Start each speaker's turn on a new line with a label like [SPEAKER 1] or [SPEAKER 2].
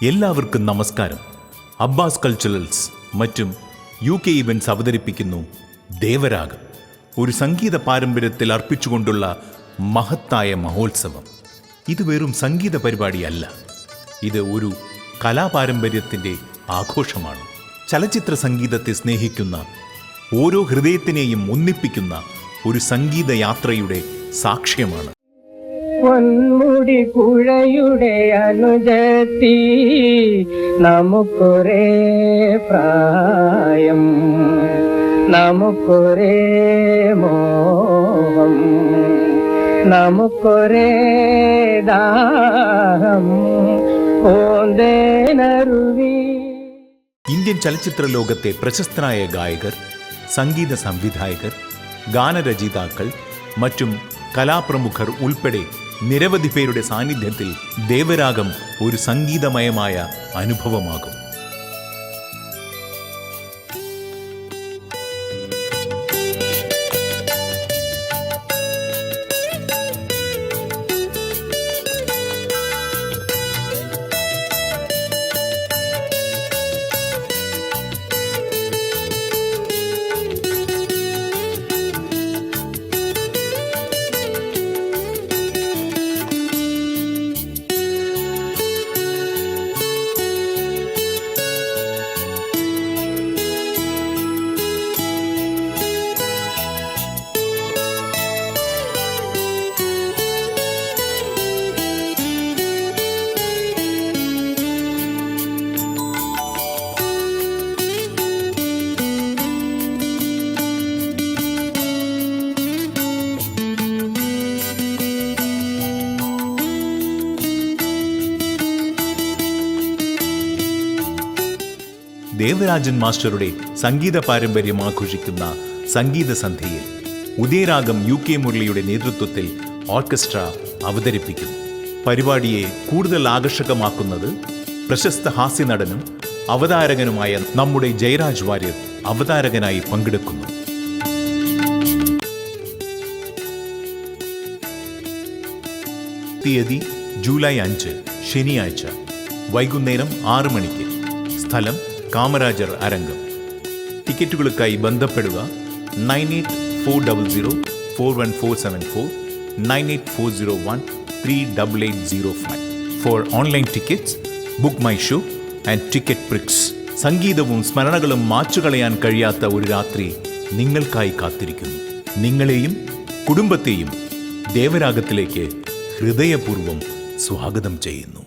[SPEAKER 1] എല്ലാവർക്കും നമസ്കാരം. Abbas culturals മറ്റും UK ഇവന്റ്സ് അവതരിപ്പിക്കുന്നു ദേവരാഗം. ഒരു സംഗീത പാരമ്പര്യത്തിൽ അർപ്പിച്ചുകൊണ്ടുള്ള മഹത്തായ മഹോത്സവം. ഇത് വെറും സംഗീത പരിപാടിയല്ല, ഇത് ഒരു കലാപാരമ്പര്യത്തിൻ്റെ ആഘോഷമാണ്. ചലച്ചിത്ര സംഗീതത്തെ സ്നേഹിക്കുന്ന, ഓരോ ഹൃദയത്തിനെയും ഒന്നിപ്പിക്കുന്ന ഒരു സംഗീത യാത്രയുടെ സാക്ഷ്യമാണ്.
[SPEAKER 2] പൊന്മുടി കുഴയുടെ അനുജത്തി, നമുക്കൊരേ പ്രായം, നമുക്കൊരേ മോഹം, നമുക്കൊരേ ദാഹം, ഓന്തേനരുവി.
[SPEAKER 1] ഇന്ത്യൻ ചലച്ചിത്ര ലോകത്തെ പ്രശസ്തരായ ഗായകർ, സംഗീത സംവിധായകർ, ഗാനരചയിതാക്കൾ, മറ്റും കലാപ്രമുഖർ ഉൾപ്പെടെ നിരവധി പേരുടെ സാന്നിധ്യത്തിൽ ദേവരാഗം ഒരു സംഗീതമയമായ അനുഭവമാകും. ദേവരാജൻ മാസ്റ്ററുടെ സംഗീത പാരമ്പര്യം ആഘോഷിക്കുന്ന സംഗീത സന്ധ്യയിൽ ഉദയരാഗം UK മുരളിയുടെ നേതൃത്വത്തിൽ ഓർക്കസ്ട്ര അവതരിപ്പിക്കുന്നു. പരിപാടിയെ കൂടുതൽ ആകർഷകമാക്കുന്നത് പ്രശസ്ത ഹാസ്യനടനും അവതാരകനുമായ നമ്മുടെ ജയരാജ് വാര്യർ അവതാരകനായി പങ്കെടുക്കുന്നു. തീയതി ജൂലൈ 5 ശനിയാഴ്ച വൈകുന്നേരം 6 മണിക്ക്. സ്ഥലം കാമരാജർ അരങ്ങം. ടിക്കറ്റുകൾക്കായി ബന്ധപ്പെടുക 9840041474 9840138805. For online tickets book my show and ticket prix. സംഗീതവും സ്മരണകളും മാച്ചുകളയാൻ കഴിയാത്ത ഒരു രാത്രി നിങ്ങൾക്കായി കാത്തിരിക്കുന്നു. നിങ്ങളെയും കുടുംബത്തെയും ദേവരാഗത്തിലേക്ക് ഹൃദയപൂർവ്വം സ്വാഗതം ചെയ്യുന്നു.